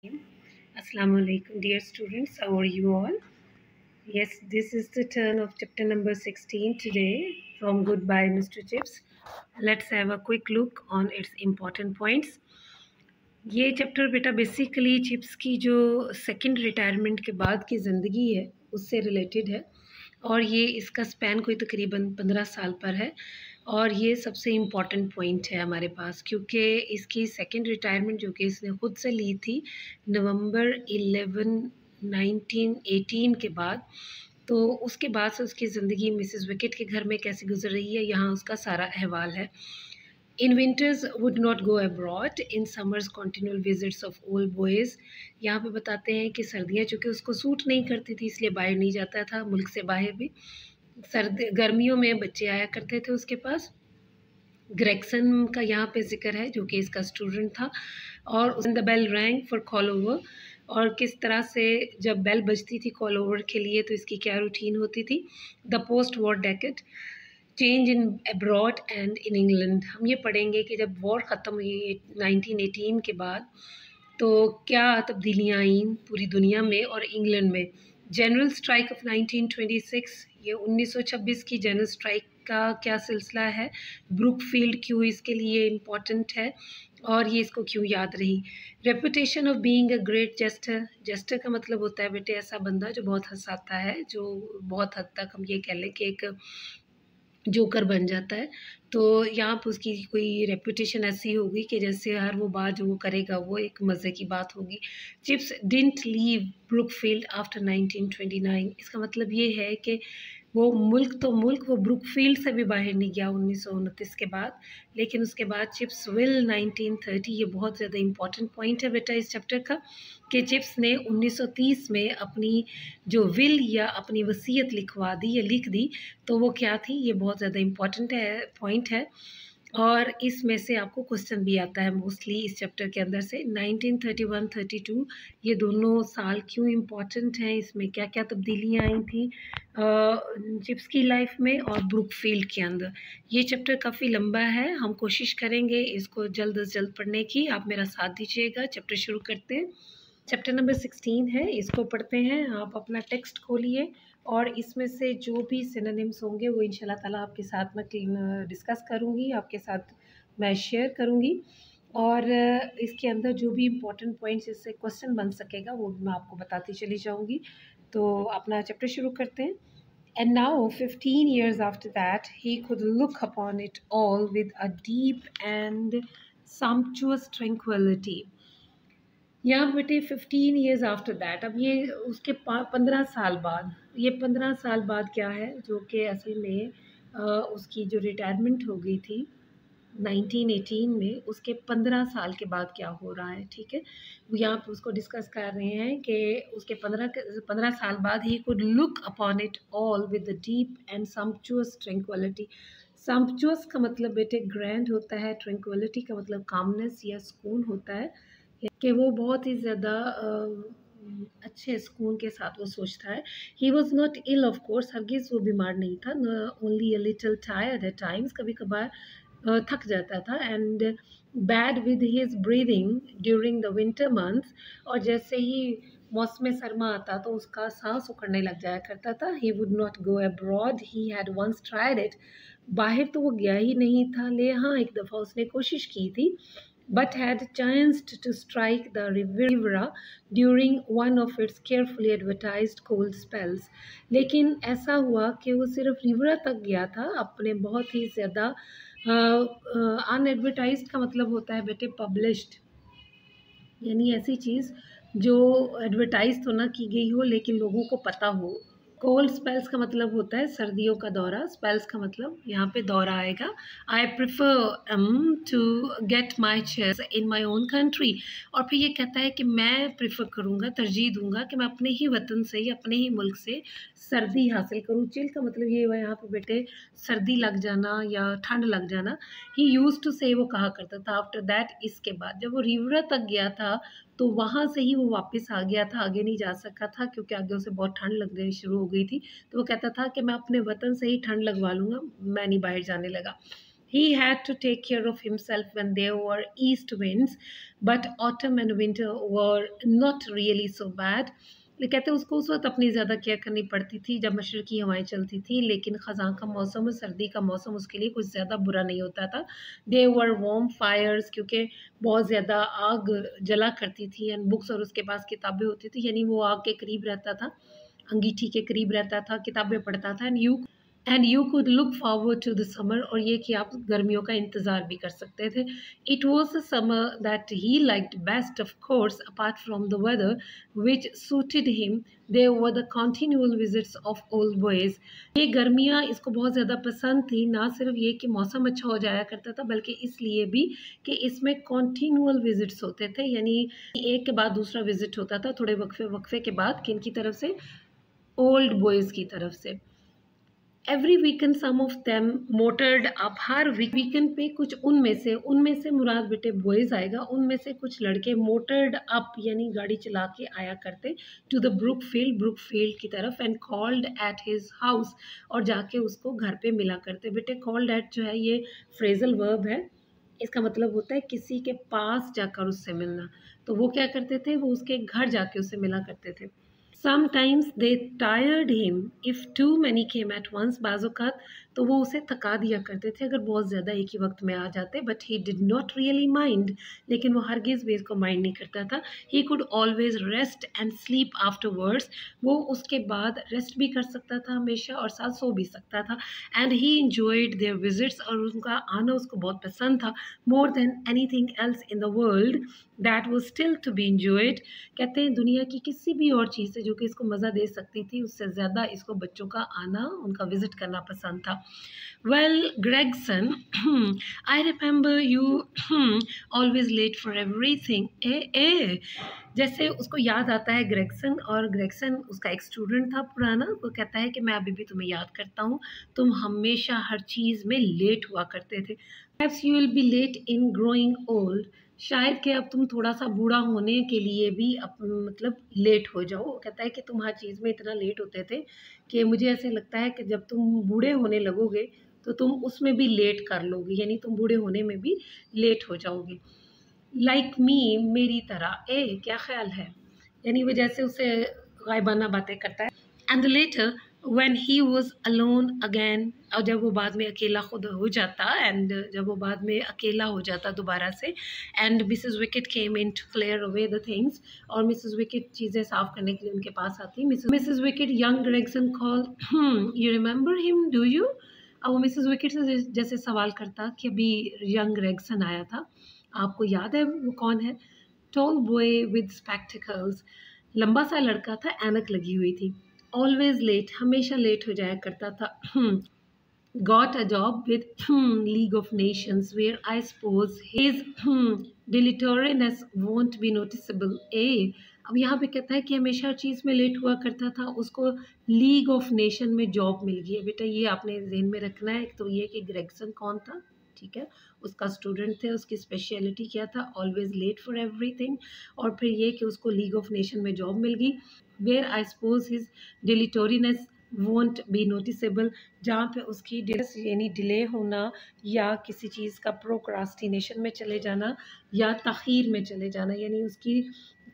Assalamu alaikum, dear students. How are you all? Yes, this is the turn of chapter number 16 today from Goodbye, Mr. Chips. Let's have a quick look on its important points. ये chapter बेटा basically chips की जो second retirement के बाद की ज़िंदगी है उससे रिलेटेड है और ये इसका स्पैन कोई तकरीबन 15 साल पर है और ये सबसे इम्पॉर्टेंट पॉइंट है हमारे पास क्योंकि इसकी सेकंड रिटायरमेंट जो कि इसने ख़ुद से ली थी नवंबर 11 1918 के बाद। तो उसके बाद से उसकी ज़िंदगी मिसेस विकेट के घर में कैसे गुजर रही है यहाँ उसका सारा अहवाल है। In winters would not go abroad. In summers continual visits of old boys. यहाँ पे बताते हैं कि सर्दियाँ चूँकि उसको सूट नहीं करती थी इसलिए बाहर नहीं जाता था मुल्क से बाहर भी। गर्मियों में बच्चे आया करते थे उसके पास। ग्रेगसन का यहाँ पे जिक्र है जो कि इसका स्टूडेंट था और the bell rang for call over और किस तरह से जब बेल बजती थी कॉल ओवर के लिए तो इसकी क्या रूटीन होती थी। The post war decade change in abroad and in England. हम ये पढ़ेंगे कि जब वॉर ख़त्म हुई 1918 के बाद तो क्या तब्दीलियाँ आईं पूरी दुनिया में और इंग्लैंड में। जनरल स्ट्राइक ऑफ 1926 ये 1926 की जनरल स्ट्राइक का क्या सिलसिला है। ब्रुकफील्ड क्यों इसके लिए इम्पॉर्टेंट है और ये इसको क्यों याद रही। Reputation of being a great jester. Jester का मतलब होता है बेटे ऐसा बंदा जो बहुत हंसाता है, जो बहुत हद तक हम ये कह लें कि एक जोकर बन जाता है। तो यहाँ पर उसकी कोई रेपुटेशन ऐसी होगी कि जैसे हर वो बात जो वो करेगा वो एक मज़े की बात होगी। Chips didn't leave Brookfield after 1929। इसका मतलब ये है कि वो वो ब्रुकफील्ड से भी बाहर नहीं गया 1929 के बाद, लेकिन उसके बाद चिप्स विल 1930। ये बहुत ज़्यादा इम्पॉर्टेंट पॉइंट है बेटा इस चैप्टर का कि चिप्स ने 1930 में अपनी जो विल या अपनी वसीयत लिखवा दी या लिख दी। तो वो क्या थी, ये बहुत ज़्यादा इम्पॉर्टेंट है पॉइंट है और इसमें से आपको क्वेश्चन भी आता है मोस्टली इस चैप्टर के अंदर से। 1931-32 ये दोनों साल क्यों इम्पॉर्टेंट हैं, इसमें क्या क्या तब्दीलियाँ आई थी चिप्स की लाइफ में और ब्रुकफील्ड के अंदर। ये चैप्टर काफ़ी लंबा है, हम कोशिश करेंगे इसको जल्द से जल्द पढ़ने की। आप मेरा साथ दीजिएगा। चैप्टर शुरू करते हैं। चैप्टर नंबर 16 है, इसको पढ़ते हैं। आप अपना टेक्स्ट खोलिए और इसमें से जो भी सिनोनिम्स होंगे वो इंशाल्लाह ताला आपके साथ मैं डिस्कस करूँगी, आपके साथ मैं शेयर करूँगी और इसके अंदर जो भी इम्पोर्टेंट पॉइंट्स इससे क्वेश्चन बन सकेगा वो मैं आपको बताती चली जाऊँगी। तो अपना चैप्टर शुरू करते हैं। And now 15 years after that he could look upon it all with a deep and sumptuous tranquility. यहाँ बेटे 15 years आफ्टर दैट, अब ये उसके 15 साल बाद, ये 15 साल बाद क्या है जो कि असल में उसकी जो रिटायरमेंट हो गई थी 1918 में, उसके 15 साल के बाद क्या हो रहा है। ठीक है, यहाँ पर उसको डिस्कस कर रहे हैं कि उसके 15 साल बाद ही could look upon it all with the deep and sumptuous tranquillity. Sumptuous का मतलब बेटे ग्रैंड होता है, ट्रैंक्विलिटी का मतलब कामनेस या सुकून होता है कि वो बहुत ही ज़्यादा अच्छे सुकून के साथ वो सोचता है। He was not ill of course, हरगिज़ वो बीमार नहीं था, only a little tired at times, कभी कभार थक जाता था। And bad with his breathing during the winter months, और जैसे ही मौसम सरमा आता तो उसका सांस उखड़ने लग जाया करता था। He would not go abroad, he had once tried it. बाहर तो वो गया ही नहीं था, ले हाँ एक दफ़ा उसने कोशिश की थी, but had chanced to strike the Riviera during one of its carefully advertised cold spells. लेकिन ऐसा हुआ कि वो सिर्फ रिवरा तक गया था अपने बहुत ही ज़्यादा अनएडवर्टाइज्ड का मतलब होता है बेटे पब्लिश्ड, यानी ऐसी चीज़ जो एडवर्टाइज तो ना की गई हो लेकिन लोगों को पता हो। कोल्ड स्पेल्स का मतलब होता है सर्दियों का दौरा, स्पेल्स का मतलब यहाँ पे दौरा आएगा। I prefer to get my chairs in my own country, और फिर ये कहता है कि मैं प्रिफर करूँगा, तरजीह दूँगा कि मैं अपने ही वतन से या अपने ही मुल्क से सर्दी हासिल करूँ। चिल का मतलब ये हुआ यहाँ पे बेटे सर्दी लग जाना या ठंड लग जाना। ही यूज टू से, वो कहा करता था। आफ्टर दैट, इसके बाद जब वो रिवरा तक गया था तो वहाँ से ही वो वापस आ गया था, आगे नहीं जा सका था क्योंकि आगे उसे बहुत ठंड लगने शुरू हो गई थी। तो वो कहता था कि मैं अपने वतन से ही ठंड लगवा लूँगा, मैं नहीं बाहर जाने लगा। He had to take care of himself when there were east winds, but autumn and winter were not really so bad. ये कहते हैं उसको उस वक्त अपनी ज़्यादा केयर करनी पड़ती थी जब मशरक़ी हवाएं चलती थी, लेकिन ख़ज़ां का मौसम और सर्दी का मौसम उसके लिए कुछ ज़्यादा बुरा नहीं होता था. दे वर वार्म फायर्स, क्योंकि बहुत ज़्यादा आग जला करती थी, एंड बुक्स, और उसके पास किताबें होती थी, यानी वो आग के करीब रहता था, अंगीठी के करीब रहता था, किताबें पढ़ता था. And you could look forward to the summer, और ये कि आप गर्मियों का इंतज़ार भी कर सकते थे. It was a summer that he liked best, of course apart from the weather which suited him. They were the continual visits of old boys. ये गर्मियाँ इसको बहुत ज़्यादा पसंद थी, ना सिर्फ ये कि मौसम अच्छा हो जाया करता था, बल्कि इसलिए भी कि इसमें कॉन्टीन्यूअल विजिट्स होते थे, यानी एक के बाद दूसरा विजिट होता था थोड़े वक्फे के बाद. किन की तरफ से? ओल्ड बॉयज़ की तरफ से. Every weekend some of them motored up. हर वीकेंड पे कुछ उनमें से मुराद बेटे बॉयज़ आएगा, उनमें से कुछ लड़के मोटर्ड अप यानी गाड़ी चला के आया करते टू द ब्रुकफील्ड की तरफ, and called at his house, और जाके उसको घर पे मिला करते. बेटे कॉल्ड एट जो है ये फ्रेजल वर्ब है, इसका मतलब होता है किसी के पास जाकर उससे मिलना. तो वो क्या करते थे? वो उसके घर जाके उससे मिला करते थे. Sometimes they tired him if too many came at once. बाज़-औक़ात तो वो उसे थका दिया करते थे अगर बहुत ज़्यादा एक ही वक्त में आ जाते. But he did not really mind. लेकिन वो हरगिज़ भी इसको माइंड नहीं करता था. He could always rest and sleep afterwards. वो उसके बाद रेस्ट भी कर सकता था हमेशा, और साथ सो भी सकता था. And he enjoyed their visits, और उनका आना उसको बहुत पसंद था. More than anything else in the world that was still to be enjoyed. कहते हैं दुनिया की किसी भी और चीज़ से जो कि इसको मज़ा दे सकती थी, उससे ज़्यादा इसको बच्चों का आना, उनका विज़िट करना पसंद था. Well, Gregson, I remember you always late for everything. जैसे उसको याद आता है ग्रेगसन, और ग्रेगसन उसका एक स्टूडेंट था पुराना. वो कहता है कि मैं अभी भी तुम्हें याद करता हूँ, तुम हमेशा हर चीज़ में लेट हुआ करते थे. Perhaps you will be late in growing old. शायद कि अब तुम थोड़ा सा बूढ़ा होने के लिए भी मतलब लेट हो जाओ. वो कहता है कि तुम हर चीज़ में इतना लेट होते थे कि मुझे ऐसे लगता है कि जब तुम बूढ़े होने लगोगे तो तुम उसमें भी लेट कर लोगे, यानी तुम बूढ़े होने में भी लेट हो जाओगे. लाइक मी, मेरी तरह. क्या ख्याल है, यानी वो जैसे उसे गायबाना बातें करता है. And later when he was alone again, और जब वो बाद में अकेला खुद हो जाता, एंड जब वो बाद में अकेला हो जाता दोबारा से, and Mrs Wickett came in to clear away the things, और मिसेस विकेट चीज़ें साफ करने के लिए उनके पास आती. Mrs Wickett young Gregson call, you remember him do you. अब वो मिसेस विकेट से जैसे सवाल करता कि अभी यंग ग्रेगसन आया था, आपको याद है वो कौन है. टॉल बॉय विद स्पेक्टिकल्स, लंबा सा लड़का था, ऐनक लगी हुई थी. ऑलवेज लेट, हमेशा लेट हो जाया करता था. Got a job with League of Nations, where I suppose his dilatoriness won't be noticeable. अब यहाँ पे कहता है कि हमेशा हर चीज़ में लेट हुआ करता था, उसको लीग ऑफ नेशन में जॉब मिल गई है. बेटा ये आपने जहन में रखना है. तो ये कि ग्रेगसन कौन था, ठीक है, उसका स्टूडेंट थे, उसकी स्पेशलिटी क्या था, ऑलवेज लेट फॉर एवरीथिंग. और फिर ये कि उसको लीग ऑफ नेशन में जॉब मिल गई. Where I suppose his deleteriousness won't be noticeable, जहाँ पे उसकी यानी डिले होना, या किसी चीज़ का प्रोक्रास्टिनेशन में चले जाना, या ताख़ीर में चले जाना, यानी उसकी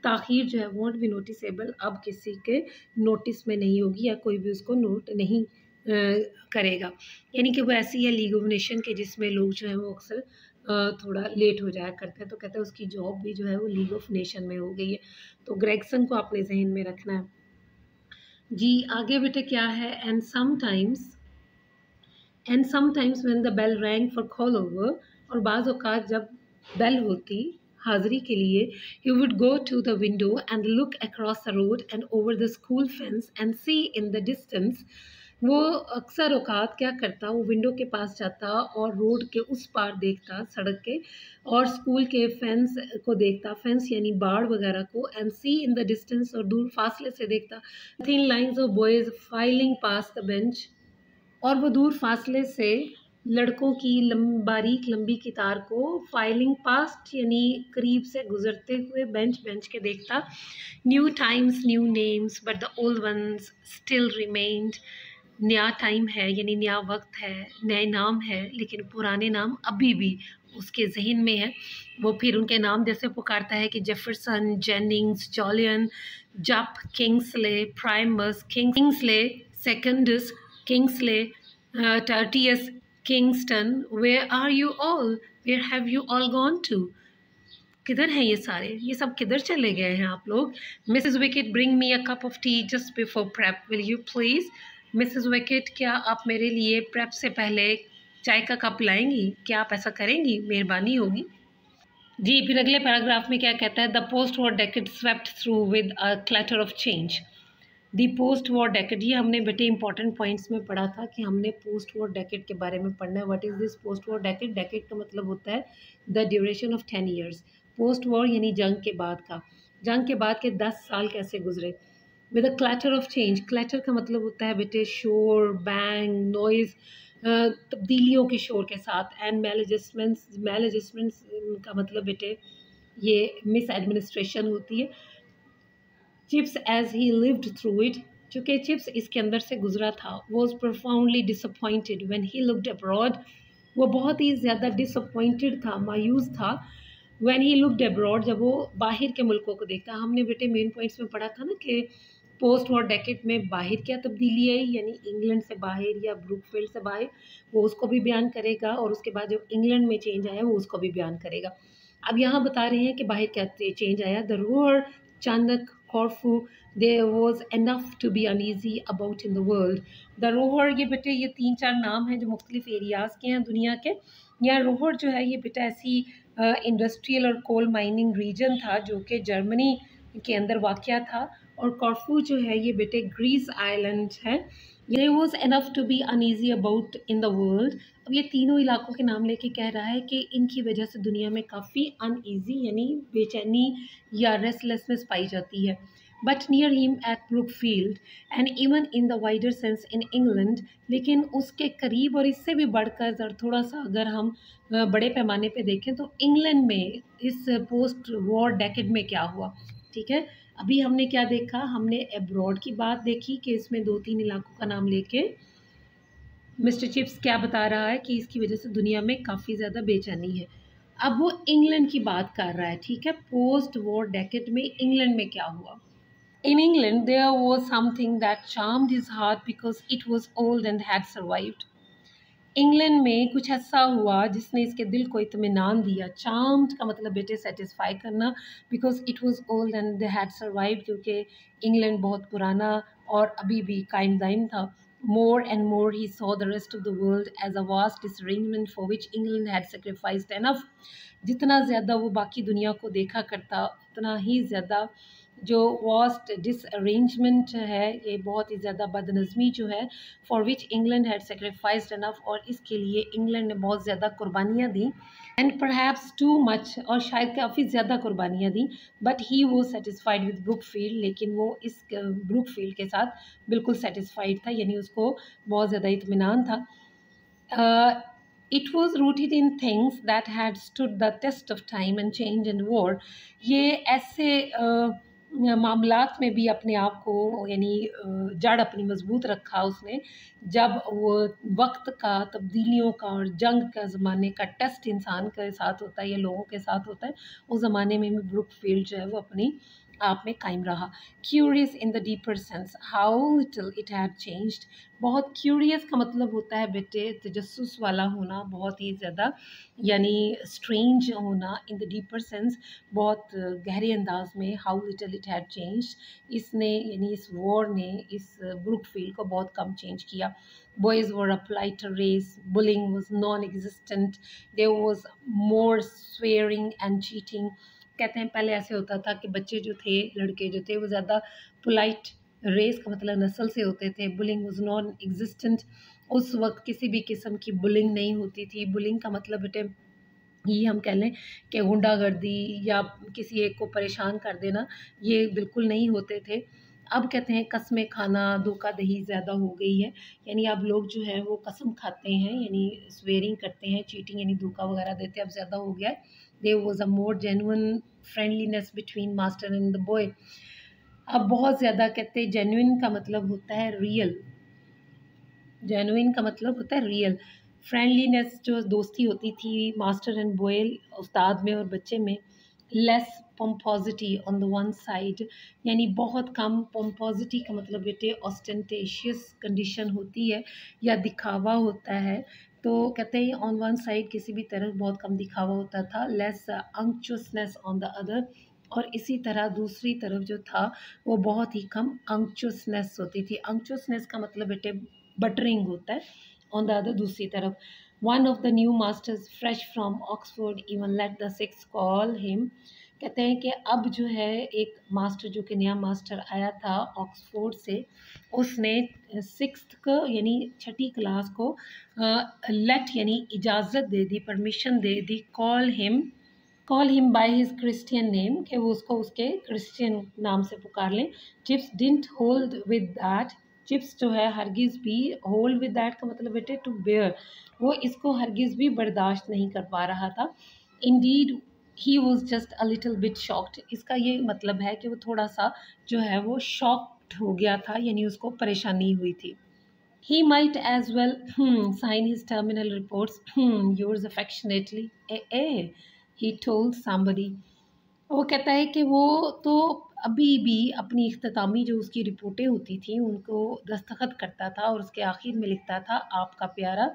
ताख़ीर जो है वोंट बी नोटिसेबल, अब किसी के नोटिस में नहीं होगी, या कोई भी उसको नोट नहीं करेगा. यानी कि वो ऐसी है लीग ऑफ नेशन के जिसमें लोग जो है वो अक्सर थोड़ा लेट हो जाया करते हैं. तो कहते हैं उसकी जॉब भी जो है वो लीग ऑफ नेशन में हो गई है. तो ग्रेगसन को अपने जहन में रखना है जी. आगे बेटे क्या है, and sometimes when the bell rang for call over, और बाज़ औक़ात जब बेल होती हाज़िरी के लिए, he would go to the window and look across the road and over the school fence and see in the distance. वो अक्सर औक़ात क्या करता, वो विंडो के पास जाता और रोड के उस पार देखता, सड़क के, और स्कूल के फेंस को देखता, फेंस यानी बाड़ वगैरह को, and see in the distance, और दूर फासले से देखता, thin lines of boys filing past the bench, और वो दूर फासले से लड़कों की बारीक लंबी कितार को फाइलिंग पास्ट यानी करीब से गुजरते हुए बेंच के देखता. New times new names but the old ones still remained. नया टाइम है यानी नया वक्त है, नए नाम है, लेकिन पुराने नाम अभी भी उसके जहन में है। वो फिर उनके नाम जैसे पुकारता है कि Jefferson, Jennings, Jolyon, Jupp, Kingsley, Primus, Kingsley, Secundus, Kingsley, Tertius, Kingston, where are you all, where have you all gone to? किधर हैं ये सारे, ये सब किधर चले गए हैं आप लोग? Mrs wicket, bring me a cup of T just before prep, will you please? Mrs wicket, क्या आप मेरे लिए प्रेप से पहले चाय का कप लाएंगी? क्या आप ऐसा करेंगी? मेहरबानी होगी जी। फिर अगले पैराग्राफ में क्या कहता है? The post war decade swept through with a clutter of change. The post war decade, ये हमने बेटे इंपॉर्टेंट पॉइंट्स में पढ़ा था कि हमने पोस्ट वॉर डेकेड के बारे में पढ़ना है। What is this post war decade? Decade का मतलब होता है the duration of 10 years. Post war यानी जंग के बाद का, जंग के बाद के 10 साल कैसे गुजरे। With a clatter of change, clatter का मतलब होता है बेटे शोर, बैंग, नॉइज़, तब्दीलियों के शोर के साथ। एंड मेल एडजस्टमेंट्स का मतलब बेटे ये मिस एडमिनिस्ट्रेशन होती है। Chips as he lived through it, चूँकि चिप्स इसके अंदर से गुजरा था, was profoundly disappointed when he looked abroad, वो बहुत ही ज़्यादा डिसअपॉइंटेड था, मायूस था। व्हेन ही लुक्ड अब्रॉड, जब वो बाहर के मुल्कों को देखता। हमने बेटे मेन पॉइंट्स में पढ़ा था ना कि पोस्ट वॉर डेकेड में बाहर क्या तब्दीली आई, यानी इंग्लैंड से बाहर या ब्रुकफील्ड से बाहर, वो उसको भी बयान करेगा, और उसके बाद जो इंग्लैंड में चेंज आया वो उसको भी बयान करेगा। अब यहाँ बता रहे हैं कि बाहर क्या चेंज आया। The Ruhr, Chanak, Corfu, there was enough to be uneasy about in the world. The Ruhr, ये बेटे ये 3-4 नाम हैं जो मुख्तलिफ एरियाज़ के हैं दुनिया के। यहाँ रोहर जो है ये बेटा ऐसी इंडस्ट्रियल और कोल माइनिंग रीजन था जो कि जर्मनी के अंदर वाक़या था। और कॉर्फू जो है ये बेटे ग्रीस आइलैंड है। There was enough to be uneasy about in the world। अब ये तीनों इलाकों के नाम लेके कह रहा है कि इनकी वजह से दुनिया में काफ़ी अनईजी यानी बेचैनी या रेस्टलेसनेस पाई जाती है। But near him at Brookfield and even in the wider sense in England, लेकिन उसके करीब और इससे भी बढ़कर जर थोड़ा सा अगर हम बड़े पैमाने पे देखें तो इंग्लैंड में इस पोस्ट वॉर डेकेड में क्या हुआ। ठीक है, अभी हमने क्या देखा, हमने एब्रॉड की बात देखी कि इसमें 2-3 इलाकों का नाम लेके मिस्टर चिप्स क्या बता रहा है कि इसकी वजह से दुनिया में काफ़ी ज़्यादा बेचैनी है। अब वो इंग्लैंड की बात कर रहा है। ठीक है, पोस्ट वॉर डेकेड में इंग्लैंड में क्या हुआ। In England there was something that charmed his heart because it was old and had survived. England में कुछ ऐसा हुआ जिसने इसके दिल को इत्मीनान दिया। चार्म्ड का मतलब बेटे सेटिस्फाई करना, because it was old and they had survived, क्योंकि इंग्लैंड बहुत पुराना और अभी भी कायम दायम था। More and more he saw the rest of the world as a vast disarrangement for which England had sacrificed enough. जितना ज़्यादा वो बाकी दुनिया को देखा करता उतना ही ज़्यादा जो वास्ट डिसअरेंजमेंट है, ये बहुत ही ज़्यादा बदनज़मी जो है, for which England had sacrificed enough, और इसके लिए इंग्लैंड ने बहुत ज़्यादा कुर्बानियाँ दी। एंड परहैप्स टू मच, और शायद काफ़ी ज़्यादा कुर्बानियाँ दी। बट ही वो सेटिस्फाइड विद ब्रुकफील्ड, लेकिन वो इस ब्रुकफील्ड के साथ बिल्कुल सेटिस्फाइड था, यानी उसको बहुत ज़्यादा इत्मीनान था। It was rooted in things that had stood the test of time and change and war. ये ऐसे मामलात में भी अपने आप को यानी जड़ अपनी मजबूत रखा उसने, जब वो वक्त का, तब्दीलियों का और जंग का ज़माने का टेस्ट इंसान के साथ होता है या लोगों के साथ होता है, उस ज़माने में भी ब्रुकफील्ड जो है वो अपनी आप में कायम रहा। Curious in the deeper sense how little it had changed. बहुत क्यूरियस का मतलब होता है बेटे तजस्सुस वाला होना, बहुत ही ज़्यादा यानी स्ट्रेंज होना। इन द डीपर सेंस बहुत गहरे अंदाज में। How little it had changed, इसने यानी इस वॉर ने इस ब्रुकफील्ड को बहुत कम चेंज किया। Boys were a politer race, bullying was non-existent, there was more swearing and cheating। कहते हैं पहले ऐसे होता था कि बच्चे जो थे, लड़के जो थे, वो ज़्यादा पोलाइट रेस का मतलब नस्ल से होते थे। बुलिंग वाज नॉन एग्जिस्टेंट, उस वक्त किसी भी किस्म की बुलिंग नहीं होती थी। बुलिंग का मतलब बेटे ये हम कह लें कि गुंडागर्दी या किसी एक को परेशान कर देना, ये बिल्कुल नहीं होते थे। अब कहते हैं कस्में खाना, धोखा दही ज़्यादा हो गई है, यानी अब लोग जो हैं वो कसम खाते हैं, यानी स्वेयरिंग करते हैं, चीटिंग यानी धोखा वगैरह देते हैं, अब ज़्यादा हो गया है। There was a more genuine friendliness between master and the boy. अब बहुत ज़्यादा कहते हैं जेन्युइन का मतलब होता है रियल, जेनुइन का मतलब होता है रियल। फ्रेंडलीनेस जो दोस्ती होती थी मास्टर एंड बॉय, उस्ताद में और बच्चे में। Less pomposity on the one side, यानी बहुत कम। पोम्पोसिटी का मतलब बेटे ऑस्टेंटेशियस कंडीशन होती है या दिखावा होता है, तो कहते हैं ऑन वन साइड किसी भी तरफ बहुत कम दिखावा होता था। लेस अंक्चुअसनेस ऑन द अदर, और इसी तरह दूसरी तरफ जो था वो बहुत ही कम अंक्चुअसनेस होती थी। अंक्चुअसनेस का मतलब बेटे बटरिंग होता है ऑन द अदर, दूसरी तरफ। One of the new masters fresh from Oxford even let the six call him, कहते हैं कि अब जो है एक मास्टर जो कि नया मास्टर आया था ऑक्सफोर्ड से, उसने सिक्स्थ को यानी छठी क्लास को लेट यानी इजाज़त दे दी, परमिशन दे दी, call him by his Christian name, कि वो उसको उसके क्रिश्चियन नाम से पुकार लें। Chips didn't hold with that, Chips जो है हरगिज़ भी, होल्ड विद दैट का मतलब बेटे टू बेयर, वो इसको हरगिज़ भी बर्दाश्त नहीं कर पा रहा था। Indeed he was just a little bit shocked, इसका ये मतलब है कि वो थोड़ा सा जो है वो शॉक्ड हो गया था, यानी उसको परेशानी हुई थी। He might as well sign his terminal reports, yours affectionately, he told somebody. वो कहता है कि वो तो अभी भी अपनी इख्तितामी जो उसकी रिपोर्टें होती थी उनको दस्तखत करता था और उसके आखिर में लिखता था आपका प्यारा,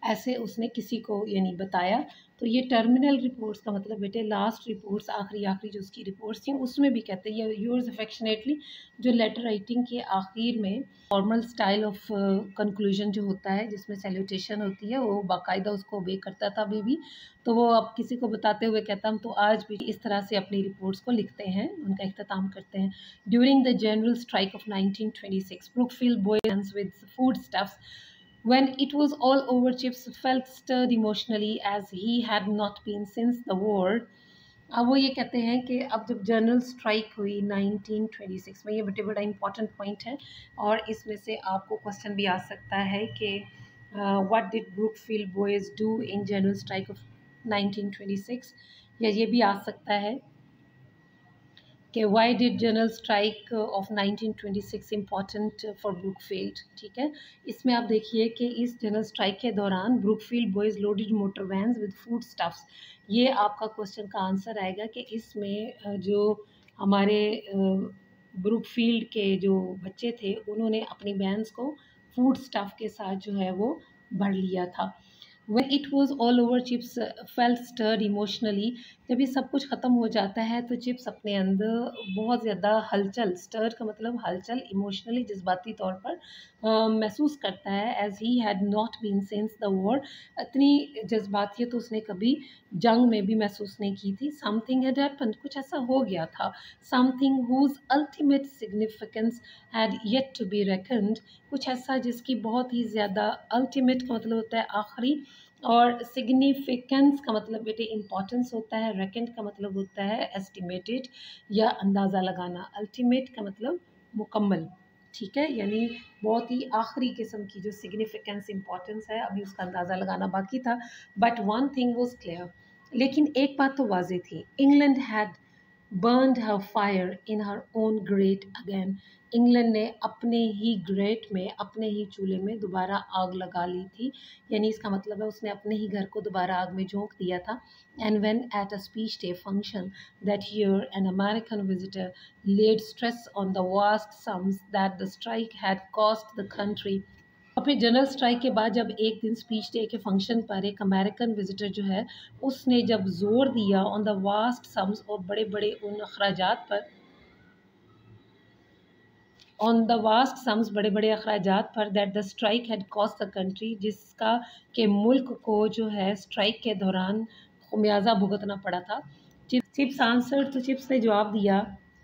ऐसे उसने किसी को यानी बताया। तो ये टर्मिनल रिपोर्ट्स का मतलब बेटे लास्ट रिपोर्ट्स, आखिरी आखिरी जो उसकी रिपोर्ट्स थी उसमें भी कहते हैं योर्स अफेक्शनेटली, जो लेटर राइटिंग के आखिर में फॉर्मल स्टाइल ऑफ कंक्लूजन जो होता है जिसमें सैल्यूटेशन होती है, वो बाकायदा उसको ओबे करता था अभी भी। तो वो अब किसी को बताते हुए कहता हम तो आज भी इस तरह से अपनी रिपोर्ट्स को लिखते हैं, उनका इख्तिताम करते हैं। During the general strike off 1926 Brookfield boys with food stuffs, when it was all over, Chips felt stirred emotionally as he had not been since the war. अब वो ये कहते हैं कि अब जब जनरल स्ट्राइक हुई 1926 में, ये बड़े बड़ा इंपॉर्टेंट पॉइंट है और इसमें से आपको क्वेश्चन भी आ सकता है कि what did Brookfield boys do in general strike off 1926, या ये भी आ सकता है कि why did general strike off 1926 important for Brookfield. ठीक है, इसमें आप देखिए कि इस जनरल स्ट्राइक के दौरान Brookfield boys loaded motor vans with food stuffs, ये आपका क्वेश्चन का आंसर आएगा कि इसमें जो हमारे ब्रुकफील्ड के जो बच्चे थे उन्होंने अपनी वैन्स को फूड स्टफ़ के साथ जो है वो भर लिया था। When it was all over, chips felt stirred emotionally, जब ये सब कुछ ख़त्म हो जाता है तो चिप्स अपने अंदर बहुत ज़्यादा हलचल, स्टर का मतलब हलचल, इमोशनली जज्बाती तौर पर महसूस करता है। As he had not been since the war, इतनी जज्बातियत तो उसने कभी जंग में भी महसूस नहीं की थी। समथिंग हैड हैपेंड, कुछ ऐसा हो गया था। Something whose ultimate significance had yet to be reckoned, कुछ ऐसा जिसकी बहुत ही ज़्यादा, अल्टीमेट का मतलब होता है आखिरी, और सिग्निफिकेंस का मतलब बेटे इम्पॉर्टेंस होता है, रेकन्ड का मतलब होता है एस्टिमेटेड या अंदाज़ा लगाना, अल्टीमेट का मतलब मुकम्मल। ठीक है, यानी बहुत ही आखिरी किस्म की जो सिग्निफिकेंस इम्पॉर्टेंस है, अभी उसका अंदाज़ा लगाना बाकी था। But one thing was clear, लेकिन एक बात तो वाजे थी, England had burned her fire in her own grate again, England ने अपने ही ग्रेट में, अपने ही चूल्हे में दोबारा आग लगा ली थी, यानी इसका मतलब है उसने अपने ही घर को दोबारा आग में झोंक दिया था। And when at a speech day function that year an American visitor laid stress on the vast sums that the strike had cost the country, और फिर जनरल स्ट्राइक के बाद जब एक दिन स्पीच डे के फंक्शन पर एक अमेरिकन विजिटर जो है उसने जब जोर दिया ऑन द वास्ट सम्स, और बड़े बड़े उन अखराजात पर, ऑन द वास्ट सम्स, बड़े बड़े अखराजात पर, that the strike had cost the country, जिसका के मुल्क को जो है स्ट्राइक के दौरान खुमियाजा भुगतना पड़ा था। चिप्स आंसर, तो चिप्स ने जवाब दिया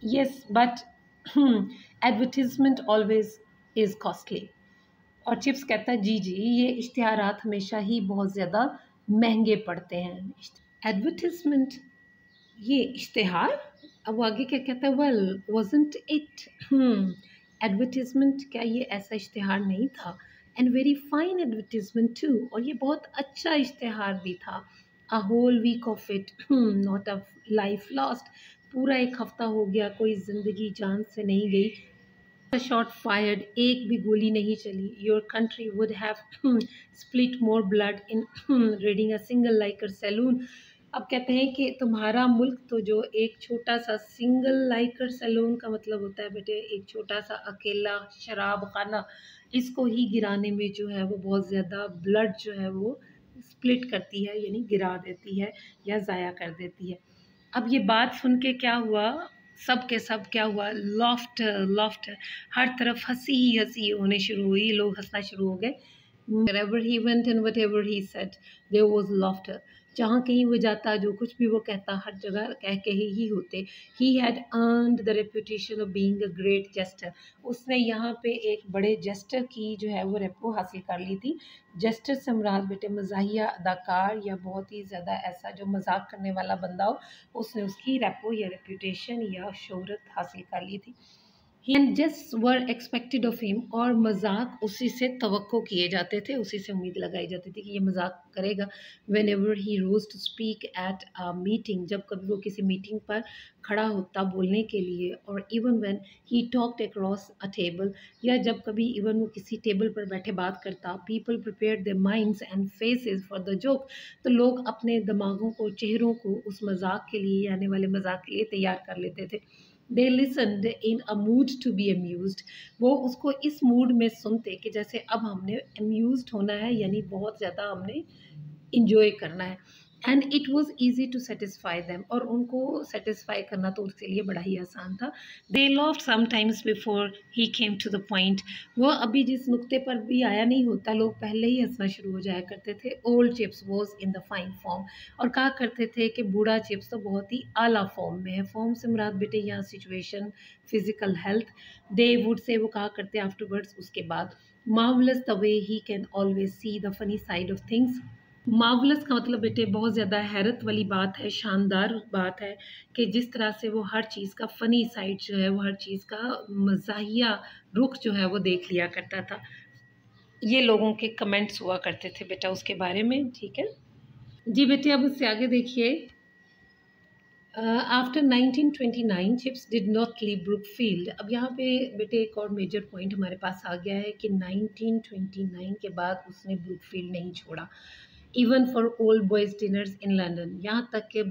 yes but advertisement always is costly, और चिप्स कहता है जी जी, ये इश्तिहारात हमेशा ही बहुत ज़्यादा महंगे पड़ते हैं। एडवर्टीजमेंट, ये इश्तिहार। अब वो आगे क्या कहता है, वेल वाजंट इट, एडवर्टीजमेंट, क्या ये ऐसा इश्तिहार नहीं था, and very fine advertisement too, और ये बहुत अच्छा इश्तिहार भी था। A whole week of it, not a life lost, पूरा एक हफ्ता हो गया, कोई ज़िंदगी जान से नहीं गई। शॉट फायर्ड, एक भी गोली नहीं चली, your country would have split more blood in raiding a single liquor saloon. अब कहते हैं कि तुम्हारा मुल्क तो जो एक छोटा सा सिंगल लाइकर सैलून का मतलब होता है बेटे एक छोटा सा अकेला शराब खाना, इसको ही गिराने में जो है वो बहुत ज़्यादा ब्लड जो है वो स्प्लिट करती है, यानी गिरा देती है या ज़ाया कर देती है। अब ये बात सुन के क्या हुआ, सब के सब क्या हुआ, लॉफ्टर लॉफ्टर, हर तरफ हंसी ही हंसी होने शुरू हुई, लोग हंसना शुरू हो गए। Wherever he went and whatever he said, there was laughter. जहाँ कहीं वो जाता, जो कुछ भी वो कहता, हर जगह कह के ही होते। He had earned the reputation of being a great jester. उसने यहाँ पे एक बड़े जेस्टर की जो है वो रेपो हासिल कर ली थी। जेस्टर से मुराद बेटे मज़ाहिया अदाकार या बहुत ही ज़्यादा ऐसा जो मजाक करने वाला बंदा हो, उसने उसकी रेपो या रेपुटेशन या शोहरत हासिल कर ली थी। And just were expected of him, और मजाक उसी से तवक्को किए जाते थे, उसी से उम्मीद लगाई जाती थी कि ये मजाक करेगा। Whenever he rose to speak at a meeting, जब कभी वो किसी मीटिंग पर खड़ा होता बोलने के लिए, और even when he talked across a table, या जब कभी इवन वो किसी टेबल पर बैठे बात करता, people prepare their minds and faces for the joke, तो लोग अपने दिमागों को, चेहरों को उस मजाक के लिए, आने वाले मजाक के लिए तैयार कर लेते थे। They listened in a mood to be amused. वो उसको इस मूड में सुनते कि जैसे अब हमने amused होना है, यानी बहुत ज़्यादा हमने इंजॉय करना है। And it was easy to satisfy them, और उनको सेटिस्फाई करना तो उसके लिए बड़ा ही आसान था। They laughed sometimes before he came to the point, वो अभी जिस नुक्ते पर भी आया नहीं होता, लोग पहले ही हंसना शुरू हो जाया करते थे। Old chips was in the fine form, और कहा करते थे कि बूढ़ा चिप्स तो बहुत ही आला फॉर्म में है। फॉर्म से मुराद बेटे यहाँ situation, physical health. They would say, वो कहा करते आफ्टरवर्ड्स, उसके बाद। Marvellous the way he can always see the funny side of things. Marvellous का मतलब बेटे बहुत ज़्यादा हैरत वाली बात है, शानदार बात है, कि जिस तरह से वो हर चीज़ का फ़नी साइड जो है, वो हर चीज़ का मज़ाहिया रुख जो है वो देख लिया करता था। ये लोगों के कमेंट्स हुआ करते थे बेटा उसके बारे में, ठीक है जी बेटे। अब उससे आगे देखिए, after 1929 chips did not leave Brookfield. अब यहाँ पे बेटे एक और मेजर पॉइंट हमारे पास आ गया है कि 1929 के बाद उसने ब्रुकफील्ड नहीं छोड़ा। Even for old boys dinners in London, यहाँ तक कि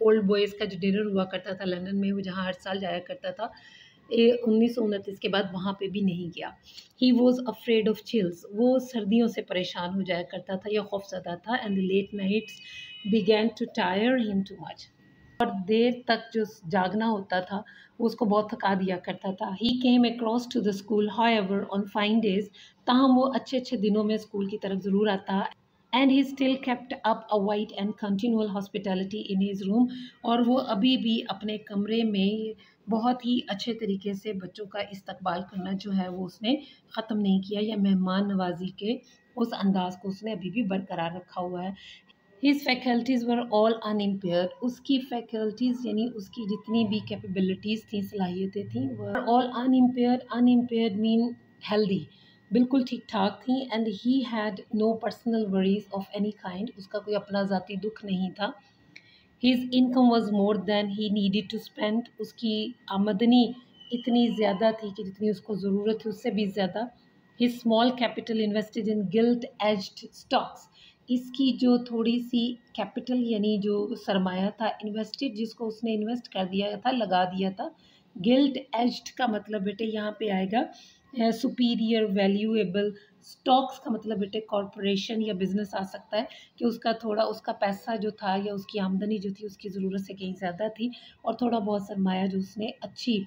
ओल्ड बॉयज़ का जो डिनर हुआ करता था लंदन में, वो जहाँ हर साल जाया करता था, 1929 के बाद वहाँ पे भी नहीं गया। He was afraid of chills, वो सर्दियों से परेशान हो जाया करता था या खौफजदा था। And the late nights began to tire him too much, और देर तक जो जागना होता था वो उसको बहुत थका दिया करता था। He came across to the school however on fine days, ताहम वो अच्छे अच्छे दिनों में स्कूल की तरफ ज़रूर आता। And he still kept up a white and continual hospitality in his room, और वो अभी भी अपने कमरे में बहुत ही अच्छे तरीके से बच्चों का इस्तकबाल करना जो है वो उसने ख़त्म नहीं किया, या मेहमान नवाजी के उस अंदाज को उसने अभी भी बरकरार रखा हुआ है। हिज फैकल्टीज़ वर ऑल अनइम्पेयर्ड, उसकी फैकल्टीज़ यानी उसकी जितनी भी कैपेबिलिटीज़ थी, सलाहियतें थी, were all unimpaired. Unimpaired mean healthy, बिल्कुल ठीक ठाक थी। And he had no personal worries of any kind, उसका कोई अपना ज़ाती दुख नहीं था। His income was more than he needed to spend, उसकी आमदनी इतनी ज़्यादा थी कि जितनी उसको ज़रूरत थी उससे भी ज़्यादा। His small capital invested in guilt aged stocks, इसकी जो थोड़ी सी कैपिटल यानी जो सरमाया था इन्वेस्टेड, जिसको उसने इन्वेस्ट कर दिया था, लगा दिया था। गिल्ट एज्ड का मतलब बेटे यहाँ पे आएगा सुपीरियर वैल्यूएबल। स्टॉक्स का मतलब बेटे कॉरपोरेशन या बिजनेस आ सकता है, कि उसका थोड़ा उसका पैसा जो था या उसकी आमदनी जो थी उसकी ज़रूरत से कहीं ज़्यादा थी, और थोड़ा बहुत सरमाया जो उसने अच्छी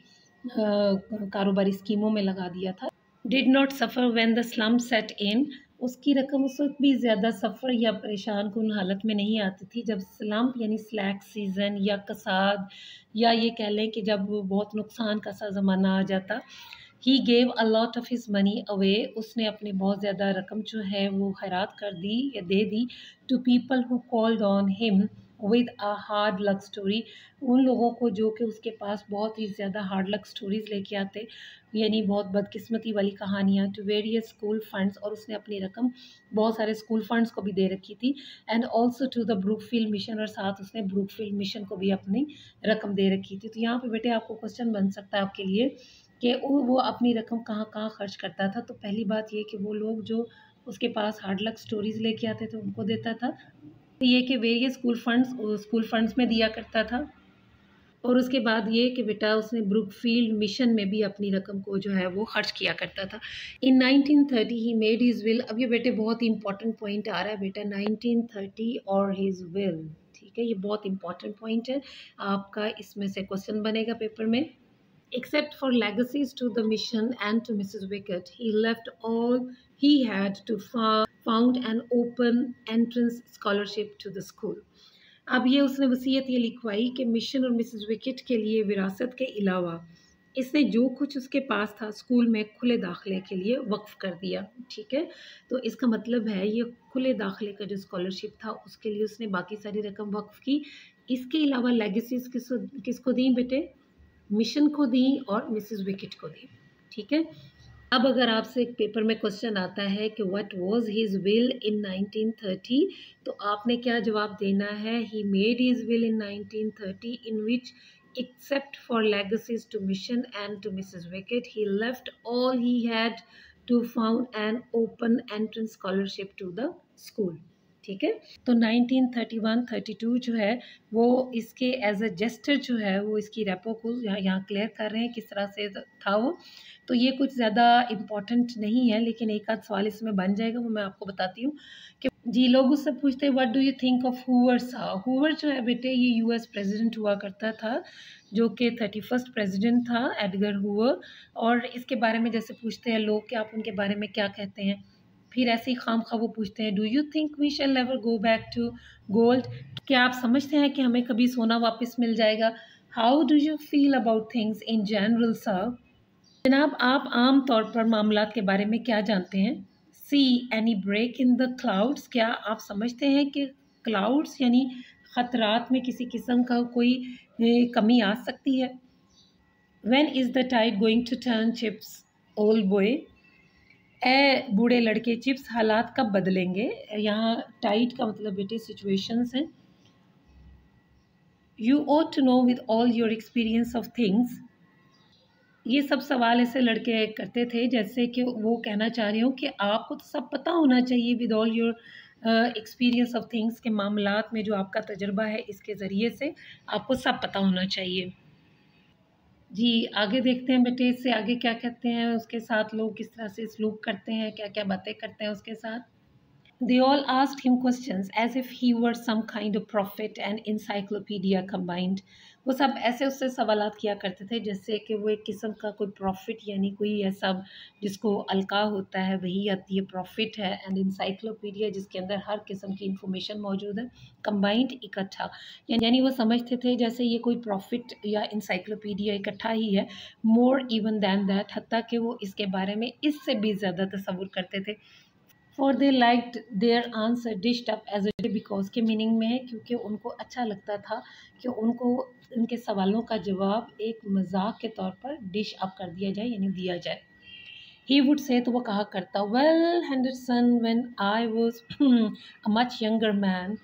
कारोबारी स्कीमों में लगा दिया था। Did not suffer when the slump set in, उसकी रकम उस वक्त भी ज़्यादा सफ़र या परेशान कुन हालत में नहीं आती थी जब स्लम्प यानी स्लैक सीज़न या कसाद, या ये कह लें कि जब बहुत नुकसान का सा ज़माना आ जाता। He gave a lot of his money away, उसने अपनी बहुत ज़्यादा रकम जो है वो खैरात कर दी या दे दी। To people who called on him with a hard luck story, उन लोगों को जो कि उसके पास बहुत ही ज़्यादा हार्ड लक स्टोरीज़ लेके आते, यानी बहुत बदकिस्मती वाली कहानियाँ। टू वेरियस स्कूल फंड्स, और उसने अपनी रकम बहुत सारे स्कूल फंड्स को भी दे रखी थी। And also to the Brookfield mission, और साथ उसने ब्रुकफील्ड मिशन को भी अपनी रकम दे रखी थी। तो यहाँ पे बेटे आपको क्वेश्चन बन सकता है आपके लिए कि वो अपनी रकम कहाँ कहाँ खर्च करता था। तो पहली बात ये कि वो लोग जो उसके पास हार्ड लक स्टोरीज़ लेके आते थे उनको देता था। ये कि वेरियस स्कूल फंड्स में दिया करता था। और उसके बाद ये कि बेटा उसने ब्रुकफील्ड मिशन में भी अपनी रकम को जो है वो खर्च किया करता था। इन 1930 ही मेड हिज विल। अब ये बेटे बहुत ही इंपॉर्टेंट पॉइंट आ रहा है बेटा, 1930 और हिज विल, ठीक है, ये बहुत इंपॉर्टेंट पॉइंट है, आपका इसमें से क्वेश्चन बनेगा पेपर में। Except for legacies to the mission and to Mrs. Wickett, he left all he had to found an open entrance scholarship to the school. अब ये उसने वसीयत ये लिखवाई कि मिशन और मिसेस विकेट के लिए विरासत के अलावा इसने जो कुछ उसके पास था स्कूल में खुले दाखिले के लिए वक्फ कर दिया, ठीक है। तो इसका मतलब है ये खुले दाखिले का जो स्कॉलरशिप था उसके लिए उसने बाकी सारी रकम वक्फ की। इसके अलावा लेगेसीज किसको दी बेटे, मिशन को दी और मिसेस विकेट को दी, ठीक है। अब अगर आपसे एक पेपर में क्वेश्चन आता है कि what was his will in 1930, तो आपने क्या जवाब देना है, he made his will in 1930 in which except for legacies to mission and to Mrs. Wickett, he left all he had to found an open entrance scholarship to the school, ठीक है। तो 1931-32 जो है वो इसके एज अ जेस्टर जो है वो इसकी रेपो को यहाँ क्लियर कर रहे हैं किस तरह से था वो। तो ये कुछ ज़्यादा इम्पॉर्टेंट नहीं है लेकिन एक आध सवाल इसमें बन जाएगा, वो मैं आपको बताती हूँ कि जी लोग उससे पूछते हैं what do you think of Hoover साहब। हूवर जो है बेटे ये यूएस प्रेसिडेंट हुआ करता था जो कि 31st प्रेसिडेंट था, एडगर हूवर। और इसके बारे में जैसे पूछते हैं लोग कि आप उनके बारे में क्या कहते हैं, फिर ऐसे ही खाम खा वो पूछते हैं do you think we shall never go back to gold, क्या आप समझते हैं कि हमें कभी सोना वापस मिल जाएगा। How do you feel about things in general sir. जनाब आप आम तौर पर मामलात के बारे में क्या जानते हैं। See any break in the clouds, क्या आप समझते हैं कि क्लाउड्स यानी ख़तरात में किसी किस्म का कोई कमी आ सकती है। When is the tide going to turn Chips old boy, ए बूढ़े लड़के चिप्स हालात कब बदलेंगे। यहाँ टाइट का मतलब बेटे सिचुएशंस हैं। You ought to know with all your experience of things, ये सब सवाल ऐसे लड़के करते थे जैसे कि वो कहना चाह रही हूँ कि आपको तो सब पता होना चाहिए with all your experience of things, के मामलात में जो आपका तजुर्बा है इसके ज़रिए से आपको सब पता होना चाहिए। जी आगे देखते हैं बेटे, इससे आगे क्या कहते हैं, उसके साथ लोग किस तरह से सलूक करते हैं, क्या क्या बातें करते हैं उसके साथ। They all asked him questions as if he were some kind of prophet and encyclopedia combined. वो सब ऐसे उससे सवालात किया करते थे जैसे कि वो एक किस्म का कोई प्रॉफिट यानी कोई ऐसा जिसको अलका होता है वही आती है, प्रॉफिट है, एंड इंसाइक्लोपीडिया जिसके अंदर हर किस्म की इंफॉर्मेशन मौजूद है, कंबाइंड इकट्ठा, यानी वो समझते थे जैसे ये कोई प्रॉफिट या इंसाइक्लोपीडिया इकट्ठा ही है। मोर इवन दैन दैट, हत्ता कि वो इसके बारे में इससे भी ज़्यादा तसव्वुर करते थे। For they liked their answer dished up as a because के मीनिंग में है क्योंकि उनको अच्छा लगता था कि उनको उनके सवालों का जवाब एक मजाक के तौर पर डिश अप कर दिया जाए यानी दिया जाए। ही वुड से, तो वो कहा करता, well Henderson when I was a much younger man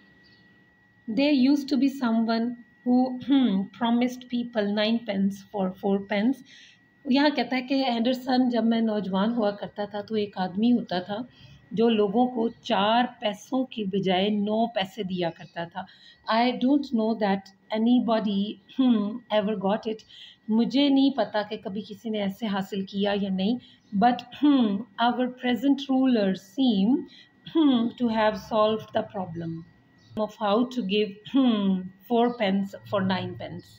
there used to be someone who promised people 9 pence for 4 pence। यहाँ कहता है कि हेंडरसन जब मैं नौजवान हुआ करता था तो एक आदमी होता था जो लोगों को 4 पैसों की बजाय 9 पैसे दिया करता था। I don't know that any body ever got it, मुझे नहीं पता कि कभी किसी ने ऐसे हासिल किया या नहीं, but our present ruler seem to have solve the problem of how to give 4 pence for 9 pence।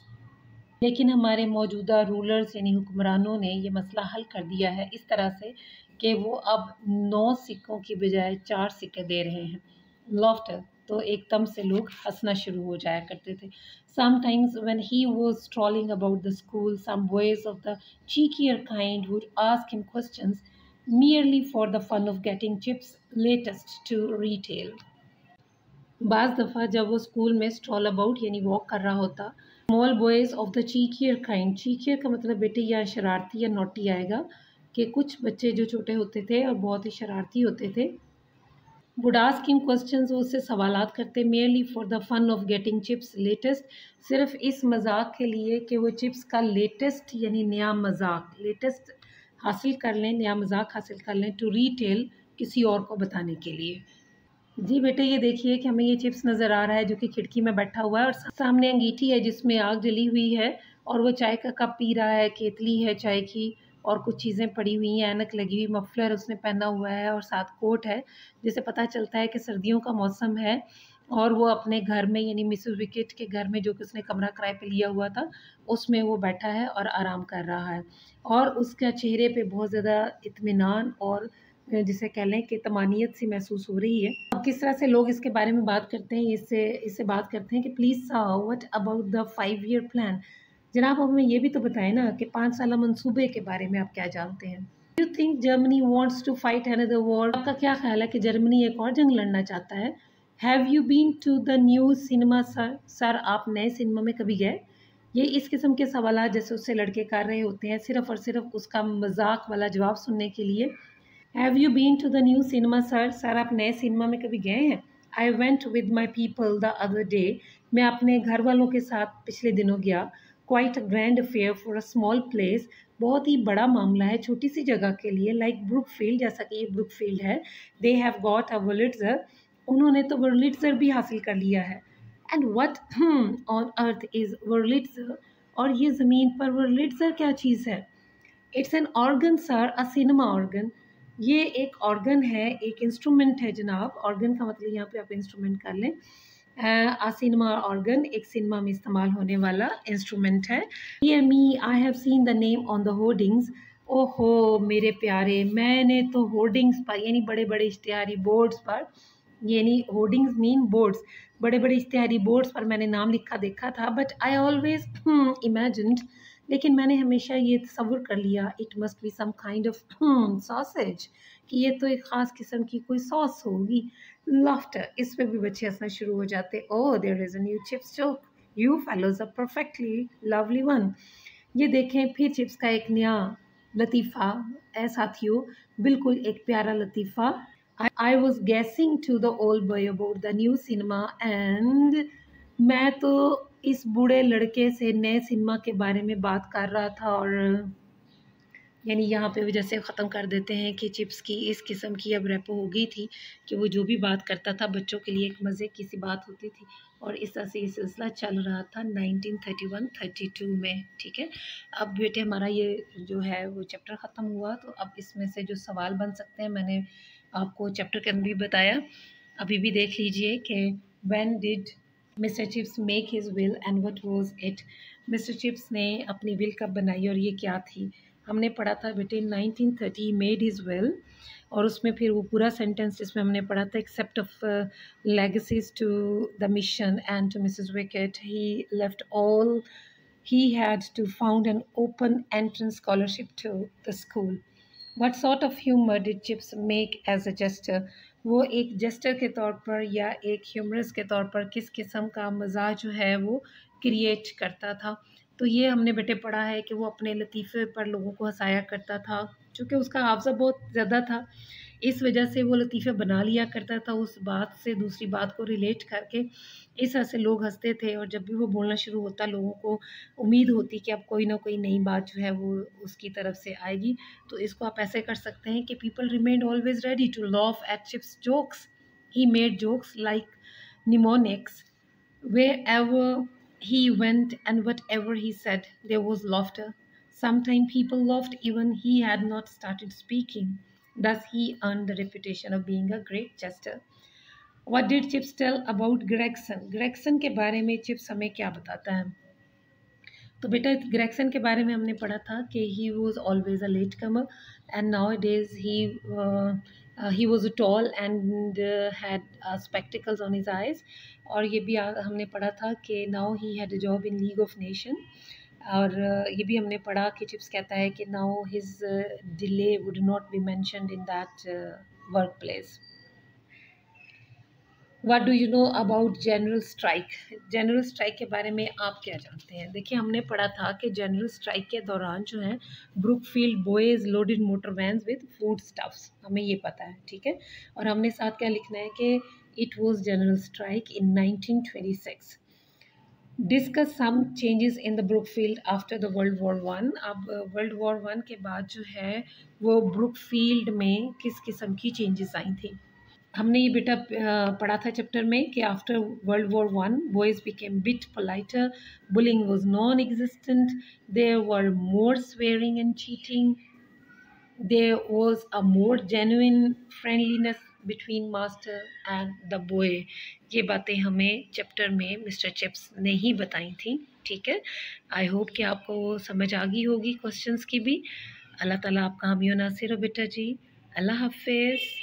लेकिन हमारे मौजूदा रूलर्स यानी हुक्मरानों ने ये मसला हल कर दिया है इस तरह से कि वो अब 9 सिक्कों की बजाय 4 सिक्के दे रहे हैं। लॉफ्टर, तो एकदम से लोग हंसना शुरू हो जाया करते थे। Sometimes when he was strolling about the school some boys of the cheekier kind would ask him questions merely for the fun of getting chips latest to retail। बाज़ दफ़ा जब वो स्कूल में स्ट्रॉल अबाउट यानी walk कर रहा होता, small boys of the cheekier kind, cheekier का मतलब बेटे या शरारती या नोटी आएगा कि कुछ बच्चे जो छोटे होते थे और बहुत ही शरारती होते थे, वुड आस्क हिम क्वेश्चंस, वो उससे सवालात करते, merely for the fun of getting Chips latest, सिर्फ इस मजाक के लिए कि वो चिप्स का लेटेस्ट यानी नया मजाक लेटेस्ट हासिल कर लें, नया मजाक हासिल कर लें, टू रीटेल किसी और को बताने के लिए। जी बेटे, ये देखिए कि हमें ये चिप्स नज़र आ रहा है जो कि खिड़की में बैठा हुआ है और सामने अंगीठी है जिसमें आग जली हुई है और वो चाय का कप पी रहा है, केतली है चाय की और कुछ चीज़ें पड़ी हुई हैं, ऐनक लगी हुई, मफलर उसने पहना हुआ है और साथ कोट है, जिससे पता चलता है कि सर्दियों का मौसम है। और वो अपने घर में यानी मिसेस विकेट के घर में, जो कि उसने कमरा किराए पे लिया हुआ था, उसमें वो बैठा है और आराम कर रहा है और उसका चेहरे पे बहुत ज़्यादा इत्मीनान और जिसे कह लें कि तमानियत सी महसूस हो रही है। अब किस तरह से लोग इसके बारे में बात करते हैं, इससे इससे बात करते हैं कि please what about the 5 year plan. जनाब, अब हमें ये भी तो बताएं ना कि 5 साला मंसूबे के बारे में आप क्या जानते हैं। You think Germany wants to fight another war? आपका क्या ख्याल है कि जर्मनी एक और जंग लड़ना चाहता है? Have you been to the new cinema sir? Sir, आप नए सिनेमा में कभी गए? ये इस किस्म के सवाल जैसे उससे लड़के कर रहे होते हैं, सिर्फ और सिर्फ उसका मजाक वाला जवाब सुनने के लिए। Have you been to the new cinema sir? Sir, आप नए सिनेमा में कभी गए हैं? I went with my people the other day. मैं अपने घर वालों के साथ पिछले दिनों गया। Quite a grand affair for a small place. बहुत ही बड़ा मामला है छोटी सी जगह के लिए, लाइक ब्रुकफील्ड, जैसा कि ये ब्रुकफील्ड है। They have got a Wurlitzer. उन्होंने तो वुलिट्जर भी हासिल कर लिया है। And what on earth is Wurlitzer? और ये ज़मीन पर वुलिट्जर क्या चीज़ है? It's an organ sir, a cinema organ. ये एक ऑर्गन है, एक इंस्ट्रूमेंट है जनाब। ऑर्गन का मतलब यहाँ पे आप इंस्ट्रूमेंट कर लें। आ सिनेमा ऑर्गन एक सिनेमा में इस्तेमाल होने वाला इंस्ट्रूमेंट है। Dear me, I have seen the name on the hoardings. ओहो मेरे प्यारे, मैंने तो होर्डिंग्स पर यानी बड़े बड़े इश्तिहारी बोर्ड्स पर, यानी होर्डिंग्स मीन बोर्ड्स, बड़े बड़े इश्तिहारी बोर्ड्स पर मैंने नाम लिखा देखा था। बट आई ऑलवेज इमेजिन्ड, लेकिन मैंने हमेशा ये तसव्वुर कर लिया, it must be some kind of sausage, कि ये तो एक ख़ास किस्म की कोई सॉस होगी। लाफ्टर, इस पे भी बच्चे हंसना शुरू हो जाते। Oh there is a new Chips joke, you fellows a perfectly lovely one. ये देखें फिर चिप्स का एक नया लतीफ़ा। ए साथियों, बिल्कुल एक प्यारा लतीफ़ा। I was guessing to the old boy about the new cinema and, मैं तो इस बूढ़े लड़के से नए सिनेमा के बारे में बात कर रहा था। और यानी यहाँ पे वजह से ख़त्म कर देते हैं कि चिप्स की इस किस्म की अब रेपो हो गई थी कि वो जो भी बात करता था बच्चों के लिए एक मज़े की सी बात होती थी। और इस तरह से ये सिलसिला चल रहा था 1931-32 में। ठीक है, अब बेटे हमारा ये जो है वो चैप्टर ख़त्म हुआ, तो अब इसमें से जो सवाल बन सकते हैं मैंने आपको चैप्टर के अंदर भी बताया। अभी भी देख लीजिए कि when did mister chips make his will and what was it. Mister chips ने अपनी विल कब बनाई और ये क्या थी? हमने पढ़ा था बेटे 1930 मेड हिज विल, और उसमें फिर वो पूरा सेंटेंस जिसमें हमने पढ़ा था, except of legacies to the mission and to Mrs Wickett he left all he had to found an open entrance scholarship to the school. What sort of humor did Chips make as a gesture? वो एक gesture के तौर पर या एक humerus के तौर पर किस किस्म का मज़ाक जो है वो क्रिएट करता था? तो ये हमने बेटे पढ़ा है कि वो अपने लतीफ़े पर लोगों को हंसाया करता था, चूँकि उसका हाफ़ज़ा बहुत ज़्यादा था। इस वजह से वो लतीफ़े बना लिया करता था, उस बात से दूसरी बात को रिलेट करके। इस तरह से लोग हंसते थे और जब भी वो बोलना शुरू होता लोगों को उम्मीद होती कि अब कोई ना कोई नई बात जो है वो उसकी तरफ से आएगी। तो इसको आप ऐसे कर सकते हैं कि people remained always ready to laugh at Chips jokes. He made jokes like mnemonics. Wherever he went and whatever he said, there was laughter. Sometimes people laughed even he had not started speaking. Thus, he earned the reputation of being a great jester. What did Chips tell about Gregson? Gregson के बारे में chips हमें क्या बताता है? तो बेटा Gregson के बारे में हमने पढ़ा था कि he was always a late comer and nowadays he was tall and had spectacles on his eyes. और ये भी हमने पढ़ा था कि now he had a job in League of Nation. और ये भी हमने पढ़ा कि चिप्स कहता है कि now his delay would not be mentioned in that work place. What do you know about general strike? General strike के बारे में आप क्या जानते हैं? देखिए, हमने पढ़ा था कि जनरल स्ट्राइक के दौरान जो है Brookfield boys loaded motor vans with food stuffs, हमें ये पता है, ठीक है। और हमने साथ क्या लिखना है कि it was general strike in 1926। Discuss some changes in the Brookfield after the World War One. अब वर्ल्ड वॉर वन के बाद जो है वो ब्रुकफील्ड में किस किस्म की चेंजेस आई थी? हमने ये बेटा पढ़ा था चैप्टर में कि after World War One boys became bit politer, bullying was non existent, there were more swearing and cheating, there was a more genuine friendliness between master and the boy. ये बातें हमें चैप्टर में mister chips ने ही बताई थी, ठीक है। I hope कि आपको वो समझ आ गई होगी क्वेश्चंस की भी। अल्लाह ताला आपका हामी नासिर हो बेटा जी। अल्लाह हाफिज़।